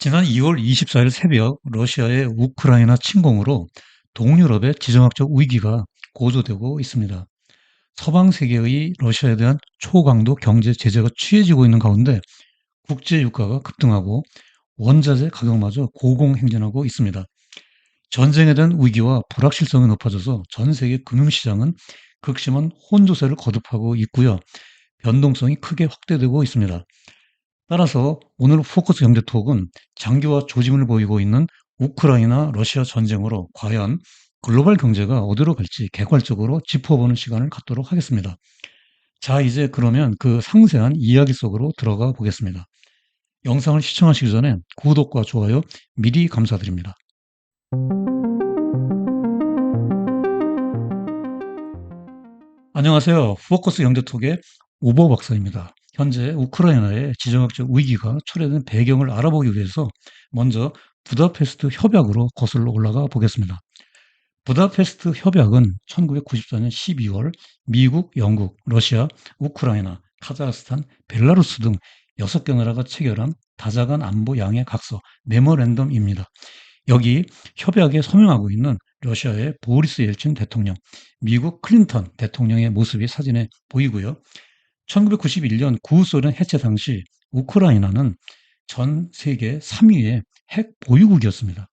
지난 2월 24일 새벽 러시아의 우크라이나 침공으로 동유럽의 지정학적 위기가 고조되고 있습니다. 서방 세계의 러시아에 대한 초강도 경제 제재가 취해지고 있는 가운데 국제 유가가 급등하고 원자재 가격마저 고공행진하고 있습니다. 전쟁에 대한 위기와 불확실성이 높아져서 전 세계 금융시장은 극심한 혼조세를 거듭하고 있고요. 변동성이 크게 확대되고 있습니다. 따라서 오늘 포커스 경제톡은 장기화 조짐을 보이고 있는 우크라이나 러시아 전쟁으로 과연 글로벌 경제가 어디로 갈지 객관적으로 짚어보는 시간을 갖도록 하겠습니다. 자, 이제 그러면 그 상세한 이야기 속으로 들어가 보겠습니다. 영상을 시청하시기 전에 구독과 좋아요 미리 감사드립니다. 안녕하세요. 포커스 경제톡의 우보 박사입니다. 현재 우크라이나의 지정학적 위기가 초래된 배경을 알아보기 위해서 먼저 부다페스트 협약으로 거슬러 올라가 보겠습니다. 부다페스트 협약은 1994년 12월 미국, 영국, 러시아, 우크라이나, 카자흐스탄, 벨라루스 등 6개 나라가 체결한 다자간 안보 양해 각서 메모랜덤입니다. 여기 협약에 서명하고 있는 러시아의 보리스 ел친 대통령, 미국 클린턴 대통령의 모습이 사진에 보이고요. 1991년 구소련 해체 당시 우크라이나는 전 세계 3위의 핵 보유국이었습니다.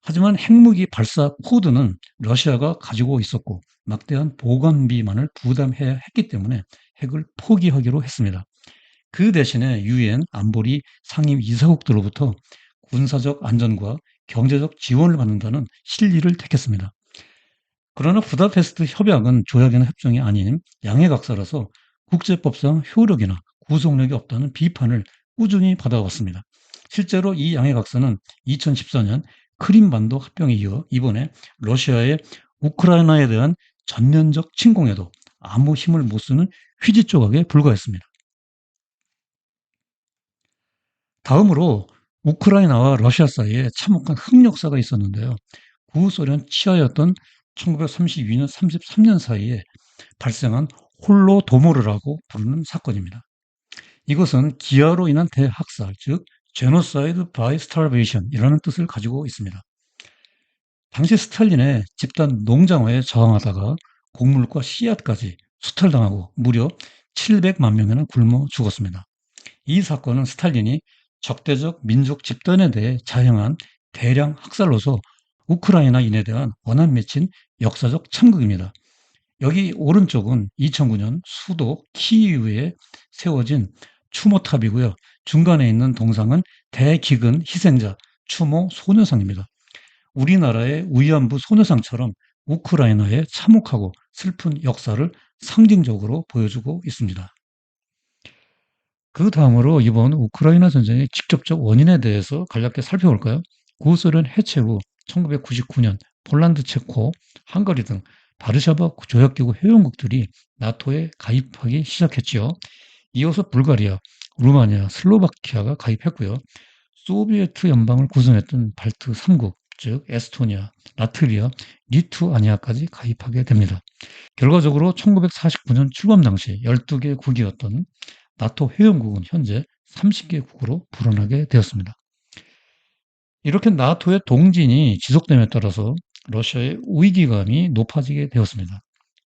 하지만 핵무기 발사 코드는 러시아가 가지고 있었고 막대한 보관비만을 부담해야 했기 때문에 핵을 포기하기로 했습니다. 그 대신에 유엔 안보리 상임 이사국들로부터 군사적 안전과 경제적 지원을 받는다는 실리를 택했습니다. 그러나 부다페스트 협약은 조약이나 협정이 아닌 양해각서라서 국제법상 효력이나 구속력이 없다는 비판을 꾸준히 받아왔습니다. 실제로 이 양해각서는 2014년 크림반도 합병에 이어 이번에 러시아의 우크라이나에 대한 전면적 침공에도 아무 힘을 못 쓰는 휴지 조각에 불과했습니다. 다음으로 우크라이나와 러시아 사이에 참혹한 흑역사가 있었는데요. 구소련 치하였던 1932년, 33년 사이에 발생한 홀로도모르라고 부르는 사건입니다. 이것은 기아로 인한 대학살, 즉 제노사이드 바이 스타베이션이라는 뜻을 가지고 있습니다. 당시 스탈린의 집단 농장화에 저항하다가 곡물과 씨앗까지 수탈당하고 무려 700만 명이나 굶어 죽었습니다. 이 사건은 스탈린이 적대적 민족 집단에 대해 자행한 대량 학살로서 우크라이나인에 대한 원한 맺힌 역사적 참극입니다. 여기 오른쪽은 2009년 수도 키이우에 세워진 추모탑이고요. 중간에 있는 동상은 대기근 희생자 추모 소녀상입니다. 우리나라의 위안부 소녀상처럼 우크라이나의 참혹하고 슬픈 역사를 상징적으로 보여주고 있습니다. 그 다음으로 이번 우크라이나 전쟁의 직접적 원인에 대해서 간략히 살펴볼까요? 구소련 해체 후 1999년 폴란드, 체코, 헝가리 등 바르샤바 조약기구 회원국들이 나토에 가입하기 시작했지요. 이어서 불가리아, 루마니아, 슬로바키아가 가입했고요. 소비에트 연방을 구성했던 발트 3국, 즉 에스토니아, 라트비아, 리투아니아까지 가입하게 됩니다. 결과적으로 1949년 출범 당시 12개 국이었던 나토 회원국은 현재 30개국으로 불어나게 되었습니다. 이렇게 나토의 동진이 지속됨에 따라서 러시아의 위기감이 높아지게 되었습니다.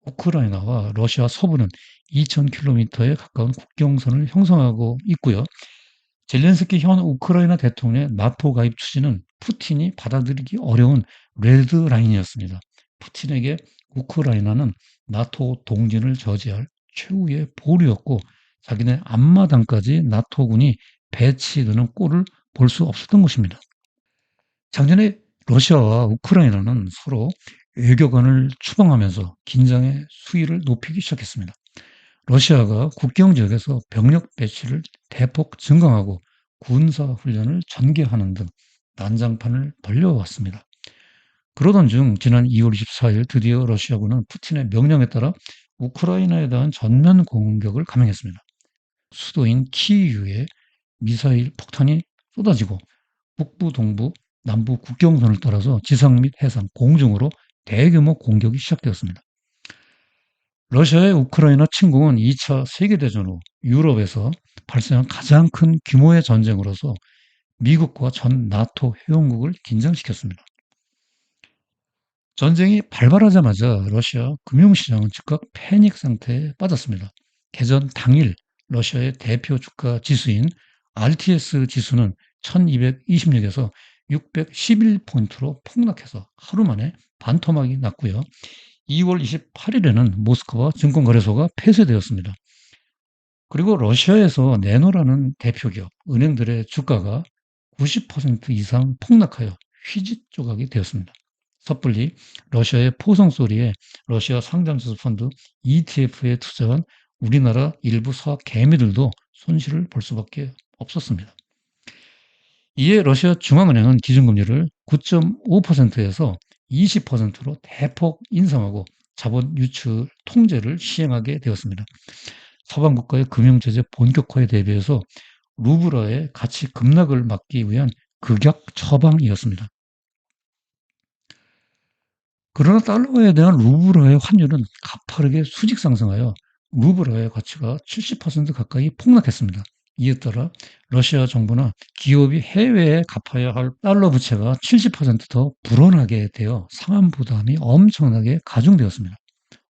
우크라이나와 러시아 서부는 2,000km에 가까운 국경선을 형성하고 있고요. 젤렌스키 현 우크라이나 대통령의 나토 가입 추진은 푸틴이 받아들이기 어려운 레드라인이었습니다. 푸틴에게 우크라이나는 나토 동진을 저지할 최후의 보루였고 자기네 앞마당까지 나토군이 배치되는 꼴을 볼 수 없었던 것입니다. 작년에 러시아와 우크라이나는 서로 외교관을 추방하면서 긴장의 수위를 높이기 시작했습니다. 러시아가 국경 지역에서 병력 배치를 대폭 증강하고 군사 훈련을 전개하는 등 난장판을 벌려왔습니다. 그러던 중 지난 2월 24일 드디어 러시아군은 푸틴의 명령에 따라 우크라이나에 대한 전면 공격을 감행했습니다. 수도인 키이우에 미사일 폭탄이 쏟아지고 북부, 동부, 남부 국경선을 따라서 지상 및 해상, 공중으로 대규모 공격이 시작되었습니다. 러시아의 우크라이나 침공은 2차 세계대전 후 유럽에서 발생한 가장 큰 규모의 전쟁으로서 미국과 전 나토 회원국을 긴장시켰습니다. 전쟁이 발발하자마자 러시아 금융시장은 즉각 패닉 상태에 빠졌습니다. 개전 당일 러시아의 대표 주가 지수인 RTS 지수는 1226에서 611포인트로 폭락해서 하루 만에 반토막이 났고요. 2월 28일에는 모스크바 증권거래소가 폐쇄되었습니다. 그리고 러시아에서 내노라는 대표 기업, 은행들의 주가가 90% 이상 폭락하여 휘짓 조각이 되었습니다. 섣불리 러시아의 포성 소리에 러시아 상장지수 펀드 ETF에 투자한 우리나라 일부 서학 개미들도 손실을 볼 수밖에 없었습니다. 이에 러시아 중앙은행은 기준금리를 9.5%에서 20%로 대폭 인상하고 자본 유출 통제를 시행하게 되었습니다. 서방 국가의 금융제재 본격화에 대비해서 루블화의 가치 급락을 막기 위한 극약 처방이었습니다. 그러나 달러에 대한 루블화의 환율은 가파르게 수직 상승하여 루블화의 가치가 70% 가까이 폭락했습니다. 이에 따라 러시아 정부나 기업이 해외에 갚아야 할 달러 부채가 70%더 불어나게 되어 상환 부담이 엄청나게 가중되었습니다.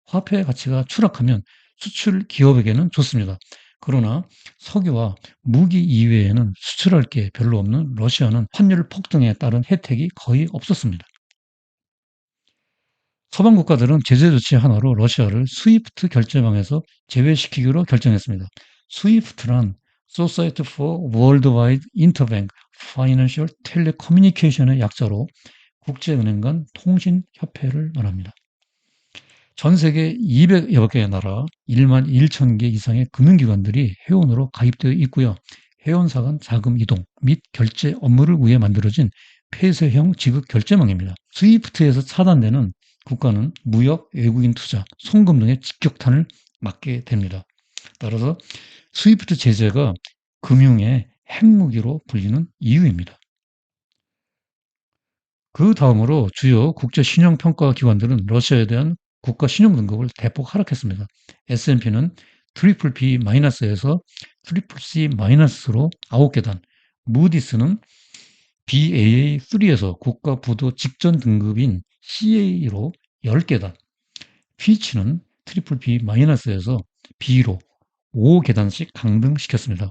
화폐의 가치가 추락하면 수출 기업에게는 좋습니다. 그러나 석유와 무기 이외에는 수출할 게 별로 없는 러시아는 환율 폭등에 따른 혜택이 거의 없었습니다. 서방 국가들은 제재 조치 하나로 러시아를 스위프트 결제망에서 제외시키기로 결정했습니다. 스위프트란 Society for Worldwide Interbank Financial Telecommunication의 약자로 국제은행 간 통신협회를 말합니다. 전 세계 200여 개의 나라 1만 1천 개 이상의 금융기관들이 회원으로 가입되어 있고요. 회원사 간 자금 이동 및 결제 업무를 위해 만들어진 폐쇄형 지급 결제망입니다. 스위프트에서 차단되는 국가는 무역, 외국인 투자, 송금 등의 직격탄을 맞게 됩니다. 따라서 스위프트 제재가 금융의 핵무기로 불리는 이유입니다. 그 다음으로 주요 국제 신용평가 기관들은 러시아에 대한 국가 신용 등급을 대폭 하락했습니다. S&P는 트리플 B-에서 트리플 C-로 9계단, 무디스는 BAA3에서 국가 부도 직전 등급인 CA로 10계단, 피치는 트리플 B-에서 B로 5계단씩 강등시켰습니다.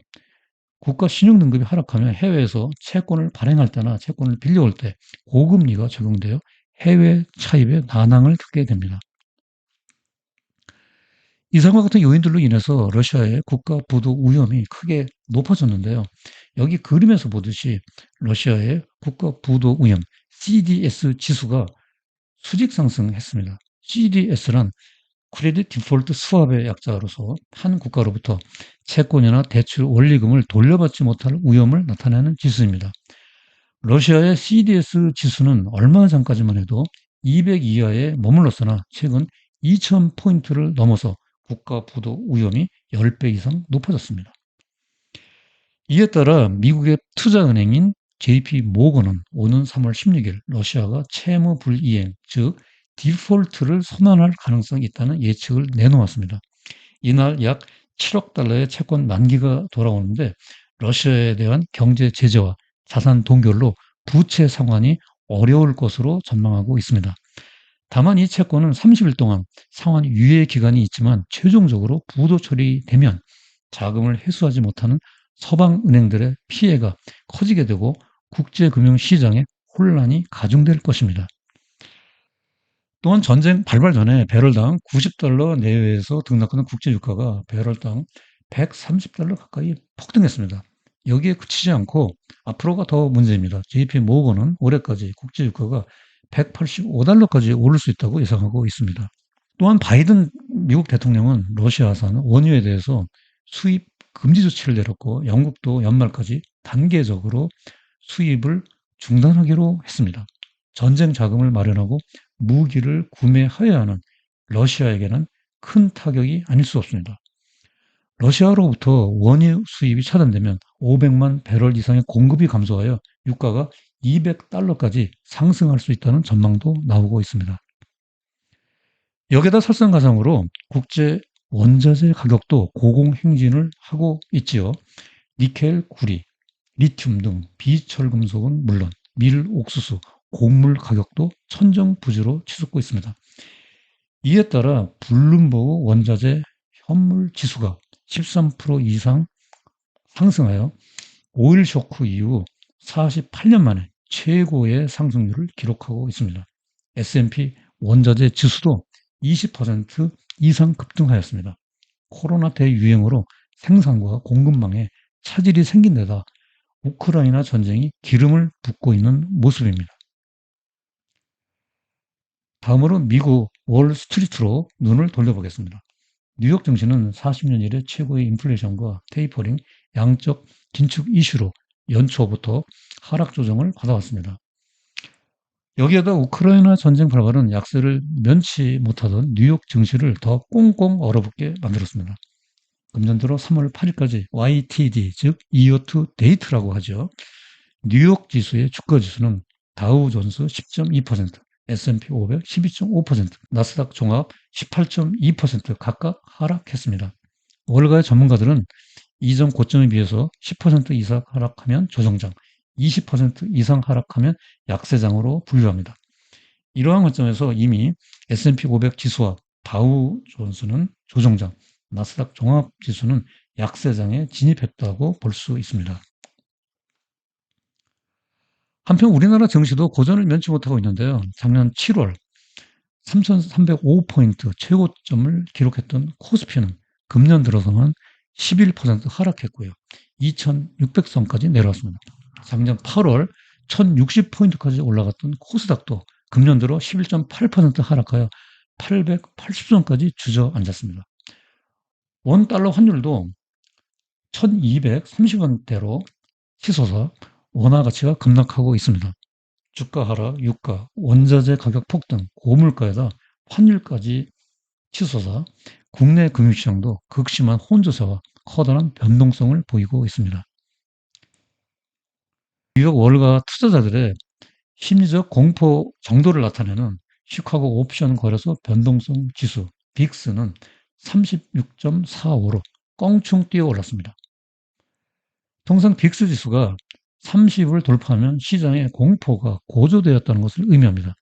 국가 신용 등급이 하락하면 해외에서 채권을 발행할 때나 채권을 빌려올 때 고금리가 적용되어 해외 차입에 난항을 겪게 됩니다. 이상과 같은 요인들로 인해서 러시아의 국가 부도 위험이 크게 높아졌는데요. 여기 그림에서 보듯이 러시아의 국가 부도 위험 CDS 지수가 수직 상승했습니다. CDS란 크레딧 디폴트 스왑의 약자로서 한 국가로부터 채권이나 대출 원리금을 돌려받지 못할 위험을 나타내는 지수입니다. 러시아의 CDS 지수는 얼마 전까지만 해도 200 이하에 머물렀으나 최근 2000포인트를 넘어서 국가 부도 위험이 10배 이상 높아졌습니다. 이에 따라 미국의 투자은행인 JP 모건은 오는 3월 16일 러시아가 채무 불이행, 즉 디폴트를 선언할 가능성이 있다는 예측을 내놓았습니다. 이날 약 7억 달러의 채권 만기가 돌아오는데 러시아에 대한 경제 제재와 자산 동결로 부채 상환이 어려울 것으로 전망하고 있습니다. 다만 이 채권은 30일 동안 상환 유예 기간이 있지만 최종적으로 부도 처리되면 자금을 회수하지 못하는 서방 은행들의 피해가 커지게 되고 국제금융시장의 혼란이 가중될 것입니다. 또한 전쟁 발발 전에 배럴당 90달러 내외에서 등락하는 국제유가가 배럴당 130달러 가까이 폭등했습니다. 여기에 그치지 않고 앞으로가 더 문제입니다. JP 모건은 올해까지 국제유가가 185달러까지 오를 수 있다고 예상하고 있습니다. 또한 바이든 미국 대통령은 러시아산 원유에 대해서 수입 금지 조치를 내렸고 영국도 연말까지 단계적으로 수입을 중단하기로 했습니다. 전쟁 자금을 마련하고 무기를 구매해야 하는 러시아에게는 큰 타격이 아닐 수 없습니다. 러시아로부터 원유 수입이 차단되면 500만 배럴 이상의 공급이 감소하여 유가가 200달러까지 상승할 수 있다는 전망도 나오고 있습니다. 여기에다 설상가상으로 국제 원자재 가격도 고공행진을 하고 있지요. 니켈, 구리, 리튬 등 비철금속은 물론 밀, 옥수수, 곡물 가격도 천정부지로 치솟고 있습니다. 이에 따라 블룸버그 원자재 현물 지수가 13% 이상 상승하여 오일 쇼크 이후 48년 만에 최고의 상승률을 기록하고 있습니다. S&P 원자재 지수도 20% 이상 급등하였습니다. 코로나 대유행으로 생산과 공급망에 차질이 생긴 데다 우크라이나 전쟁이 기름을 붓고 있는 모습입니다. 다음으로 미국 월스트리트로 눈을 돌려보겠습니다. 뉴욕 증시는 40년 이래 최고의 인플레이션과 테이퍼링, 양적 긴축 이슈로 연초부터 하락 조정을 받아왔습니다. 여기에다 우크라이나 전쟁 발발은 약세를 면치 못하던 뉴욕 증시를 더 꽁꽁 얼어붙게 만들었습니다. 금년 들어 3월 8일까지 YTD, 즉 Year to Date라고 하죠. 뉴욕 지수의 주가 지수는 다우존스 10.2%, S&P 500 12.5%, 나스닥 종합 18.2% 각각 하락했습니다. 월가의 전문가들은 이전 고점에 비해서 10% 이상 하락하면 조정장, 20% 이상 하락하면 약세장으로 분류합니다. 이러한 관점에서 이미 S&P 500 지수와 다우존스는 조정장, 나스닥 종합지수는 약세장에 진입했다고 볼 수 있습니다. 한편 우리나라 증시도 고전을 면치 못하고 있는데요. 작년 7월 3,305포인트 최고점을 기록했던 코스피는 금년 들어서만 11% 하락했고요. 2,600선까지 내려왔습니다. 작년 8월 1,060포인트까지 올라갔던 코스닥도 금년 들어 11.8% 하락하여 880선까지 주저앉았습니다. 원달러 환율도 1,230원대로 치솟아 원화 가치가 급락하고 있습니다. 주가 하락, 유가, 원자재 가격 폭등, 고물가에다 환율까지 치솟아 국내 금융시장도 극심한 혼조세와 커다란 변동성을 보이고 있습니다. 뉴욕 월가 투자자들의 심리적 공포 정도를 나타내는 시카고 옵션 거래소 변동성 지수 빅스는 36.45로 껑충 뛰어 올랐습니다. 통상 빅스 지수가 30을 돌파하면 시장의 공포가 고조되었다는 것을 의미합니다.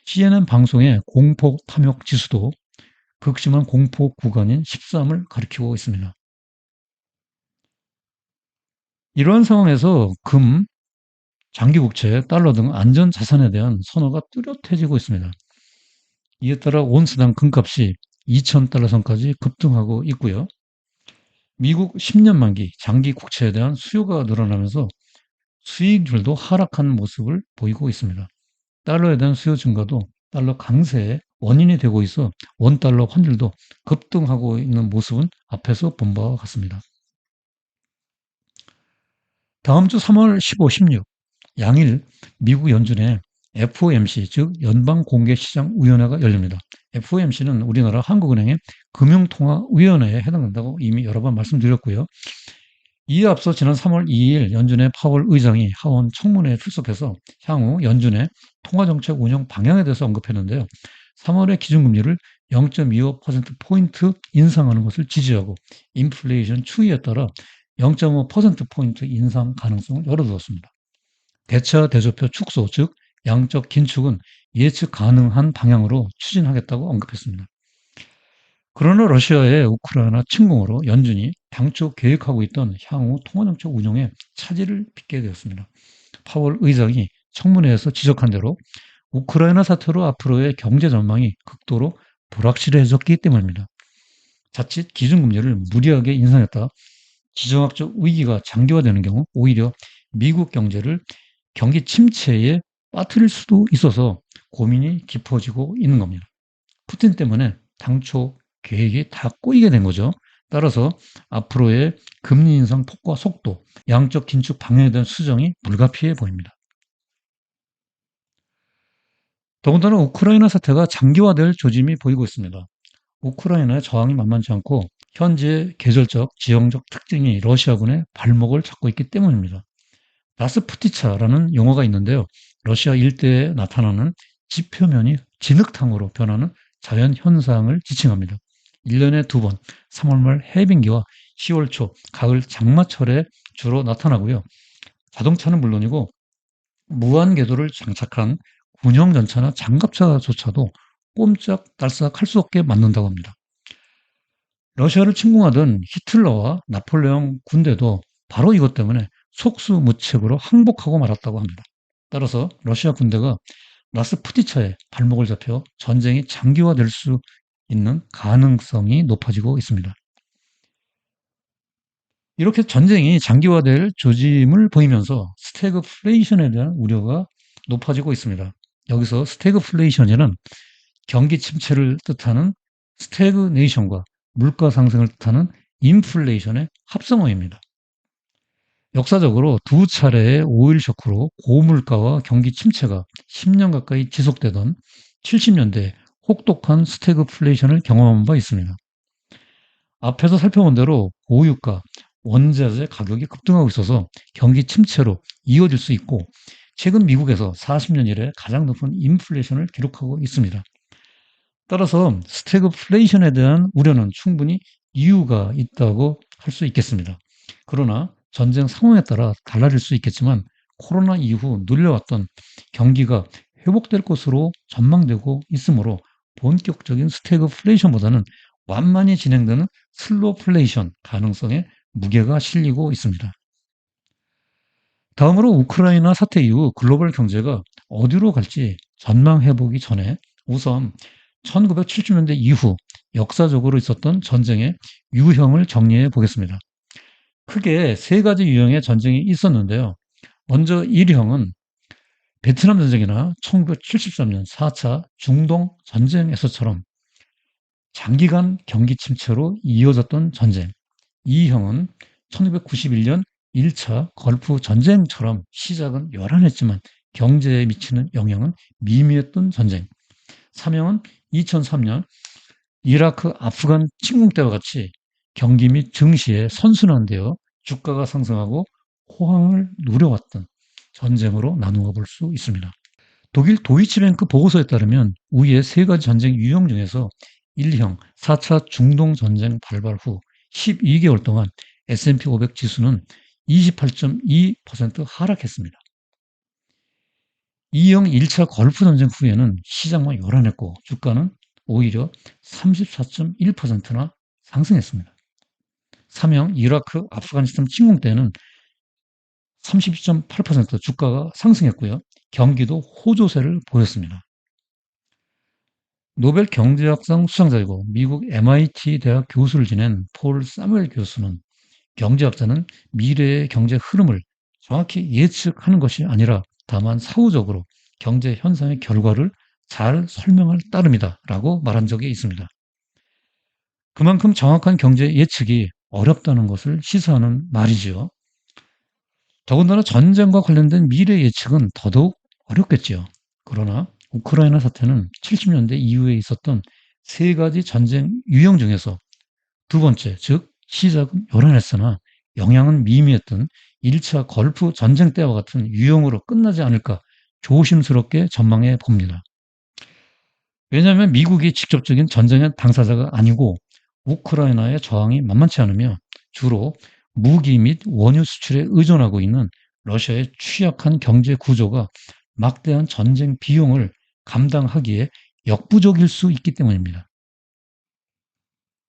CNN 방송의 공포 탐욕 지수도 극심한 공포 구간인 13을 가리키고 있습니다. 이러한 상황에서 금, 장기국채, 달러 등 안전 자산에 대한 선호가 뚜렷해지고 있습니다. 이에 따라 온스당 금값이 2,000달러 선까지 급등하고 있고요. 미국 10년 만기 장기 국채에 대한 수요가 늘어나면서 수익률도 하락한 모습을 보이고 있습니다. 달러에 대한 수요 증가도 달러 강세의 원인이 되고 있어 원달러 환율도 급등하고 있는 모습은 앞에서 본 바와 같습니다. 다음 주 3월 15, 16 양일 미국 연준에 FOMC 즉 연방공개시장위원회가 열립니다. FOMC는 우리나라 한국은행의 금융통화위원회에 해당된다고 이미 여러 번 말씀드렸고요. 이에 앞서 지난 3월 2일 연준의 파월 의장이 하원 청문회에 출석해서 향후 연준의 통화정책 운영 방향에 대해서 언급했는데요. 3월에 기준금리를 0.25%포인트 인상하는 것을 지지하고 인플레이션 추이에 따라 0.5%포인트 인상 가능성을 열어두었습니다. 대차 대조표 축소, 즉 양적 긴축은 예측 가능한 방향으로 추진하겠다고 언급했습니다. 그러나 러시아의 우크라이나 침공으로 연준이 당초 계획하고 있던 향후 통화정책 운용에 차질을 빚게 되었습니다. 파월 의장이 청문회에서 지적한 대로 우크라이나 사태로 앞으로의 경제 전망이 극도로 불확실해졌기 때문입니다. 자칫 기준금리를 무리하게 인상했다 지정학적 위기가 장기화되는 경우 오히려 미국 경제를 경기 침체에 빠뜨릴 수도 있어서 고민이 깊어지고 있는 겁니다. 푸틴 때문에 당초 계획이 다 꼬이게 된 거죠. 따라서 앞으로의 금리 인상 폭과 속도, 양적 긴축 방향에 대한 수정이 불가피해 보입니다. 더군다나 우크라이나 사태가 장기화될 조짐이 보이고 있습니다. 우크라이나의 저항이 만만치 않고 현재 계절적, 지형적 특징이 러시아군의 발목을 잡고 있기 때문입니다. 라스푸티차라는 용어가 있는데요. 러시아 일대에 나타나는 지표면이 진흙탕으로 변하는 자연 현상을 지칭합니다. 1년에 2번, 3월 말 해빙기와 10월 초, 가을 장마철에 주로 나타나고요. 자동차는 물론이고 무한 궤도를 장착한 군용 전차나 장갑차조차도 꼼짝달싹 할 수 없게 만든다고 합니다. 러시아를 침공하던 히틀러와 나폴레옹 군대도 바로 이것 때문에 속수무책으로 항복하고 말았다고 합니다. 따라서 러시아 군대가 라스푸티차에 발목을 잡혀 전쟁이 장기화될 수 있는 가능성이 높아지고 있습니다. 이렇게 전쟁이 장기화될 조짐을 보이면서 스태그플레이션에 대한 우려가 높아지고 있습니다. 여기서 스태그플레이션이란 경기 침체를 뜻하는 스태그네이션과 물가 상승을 뜻하는 인플레이션의 합성어입니다. 역사적으로 두 차례의 오일 쇼크로 고물가와 경기 침체가 10년 가까이 지속되던 70년대 혹독한 스태그플레이션을 경험한 바 있습니다. 앞에서 살펴본 대로 고유가, 원자재 가격이 급등하고 있어서 경기 침체로 이어질 수 있고, 최근 미국에서 40년 이래 가장 높은 인플레이션을 기록하고 있습니다. 따라서 스태그플레이션에 대한 우려는 충분히 이유가 있다고 할 수 있겠습니다. 그러나 전쟁 상황에 따라 달라질 수 있겠지만 코로나 이후 눌려왔던 경기가 회복될 것으로 전망되고 있으므로 본격적인 스태그플레이션보다는 완만히 진행되는 슬로플레이션 가능성에 무게가 실리고 있습니다. 다음으로 우크라이나 사태 이후 글로벌 경제가 어디로 갈지 전망해 보기 전에 우선 1970년대 이후 역사적으로 있었던 전쟁의 유형을 정리해 보겠습니다. 크게 세 가지 유형의 전쟁이 있었는데요. 먼저 1형은 베트남 전쟁이나 1973년 4차 중동 전쟁에서처럼 장기간 경기 침체로 이어졌던 전쟁. 2형은 1991년 1차 걸프 전쟁처럼 시작은 요란했지만 경제에 미치는 영향은 미미했던 전쟁. 3형은 2003년 이라크 아프간 침공 때와 같이 경기 및 증시에 선순환되어 주가가 상승하고 호황을 누려왔던 전쟁으로 나누어 볼 수 있습니다. 독일 도이치뱅크 보고서에 따르면 위의 세 가지 전쟁 유형 중에서 1형 4차 중동 전쟁 발발 후 12개월 동안 S&P 500 지수는 28.2% 하락했습니다. 2형 1차 걸프 전쟁 후에는 시장만 요란했고 주가는 오히려 34.1%나 상승했습니다. 3형 이라크 아프가니스탄 침공 때는 32.8% 주가가 상승했고요. 경기도 호조세를 보였습니다. 노벨 경제학상 수상자이고 미국 MIT 대학 교수를 지낸 폴 사무엘 교수는 경제학자는 미래의 경제 흐름을 정확히 예측하는 것이 아니라 다만 사후적으로 경제 현상의 결과를 잘 설명할 따름이다라고 말한 적이 있습니다. 그만큼 정확한 경제 예측이 어렵다는 것을 시사하는 말이지요. 더군다나 전쟁과 관련된 미래 예측은 더더욱 어렵겠지요. 그러나 우크라이나 사태는 70년대 이후에 있었던 세 가지 전쟁 유형 중에서 두 번째, 즉 시작은 요란했으나 영향은 미미했던 1차 걸프 전쟁 때와 같은 유형으로 끝나지 않을까 조심스럽게 전망해 봅니다. 왜냐하면 미국이 직접적인 전쟁의 당사자가 아니고 우크라이나의 저항이 만만치 않으며 주로 무기 및 원유 수출에 의존하고 있는 러시아의 취약한 경제 구조가 막대한 전쟁 비용을 감당하기에 역부족일 수 있기 때문입니다.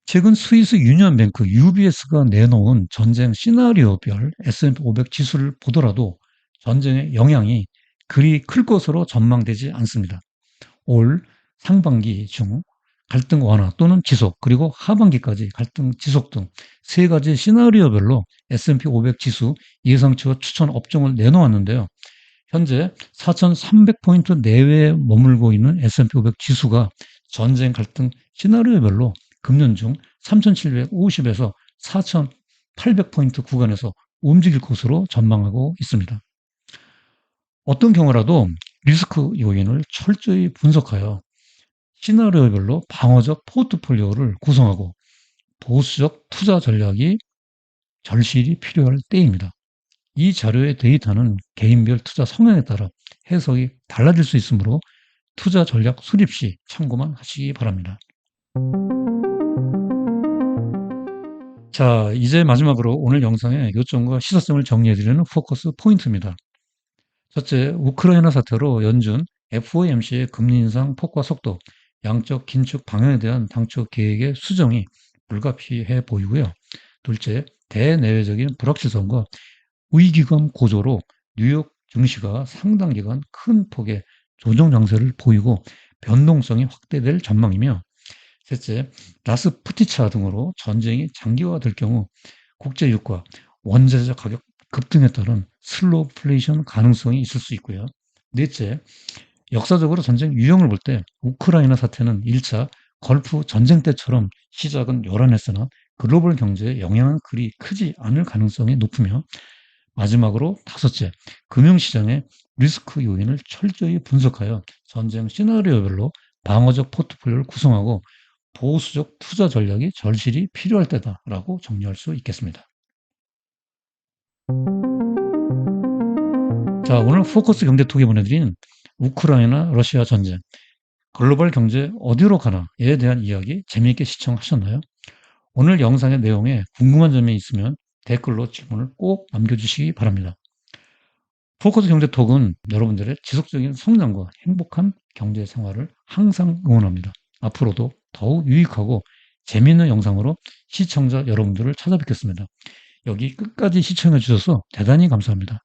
최근 스위스 유니언뱅크 UBS가 내놓은 전쟁 시나리오별 S&P 500 지수를 보더라도 전쟁의 영향이 그리 클 것으로 전망되지 않습니다. 올 상반기 중 갈등 완화 또는 지속, 그리고 하반기까지 갈등 지속 등 세 가지 시나리오별로 S&P 500 지수 예상치와 추천 업종을 내놓았는데요. 현재 4,300포인트 내외에 머물고 있는 S&P 500 지수가 전쟁 갈등 시나리오별로 금년 중 3,750에서 4,800포인트 구간에서 움직일 것으로 전망하고 있습니다. 어떤 경우라도 리스크 요인을 철저히 분석하여 시나리오별로 방어적 포트폴리오를 구성하고 보수적 투자 전략이 절실히 필요할 때입니다. 이 자료의 데이터는 개인별 투자 성향에 따라 해석이 달라질 수 있으므로 투자 전략 수립 시 참고만 하시기 바랍니다. 자, 이제 마지막으로 오늘 영상의 요점과 시사성을 정리해드리는 포커스 포인트입니다. 첫째, 우크라이나 사태로 연준 FOMC의 금리 인상 폭과 속도, 양적 긴축 방향에 대한 당초 계획의 수정이 불가피해 보이고요. 둘째, 대내외적인 불확실성과 위기감 고조로 뉴욕 증시가 상당 기간 큰 폭의 조정 장세를 보이고 변동성이 확대될 전망이며, 셋째, 라스푸티차 등으로 전쟁이 장기화될 경우 국제유가, 원자재 가격 급등에 따른 슬로플레이션 가능성이 있을 수 있고요. 넷째, 역사적으로 전쟁 유형을 볼 때 우크라이나 사태는 1차 걸프 전쟁 때처럼 시작은 요란했으나 글로벌 경제에 영향은 그리 크지 않을 가능성이 높으며, 마지막으로 다섯째, 금융시장의 리스크 요인을 철저히 분석하여 전쟁 시나리오별로 방어적 포트폴리오를 구성하고 보수적 투자 전략이 절실히 필요할 때다라고 정리할 수 있겠습니다. 자, 오늘 포커스 경제톡에 보내드린 우크라이나 러시아 전쟁, 글로벌 경제 어디로 가나에 대한 이야기 재미있게 시청하셨나요? 오늘 영상의 내용에 궁금한 점이 있으면 댓글로 질문을 꼭 남겨주시기 바랍니다. 포커스 경제톡은 여러분들의 지속적인 성장과 행복한 경제 생활을 항상 응원합니다. 앞으로도 더욱 유익하고 재미있는 영상으로 시청자 여러분들을 찾아뵙겠습니다. 여기 끝까지 시청해 주셔서 대단히 감사합니다.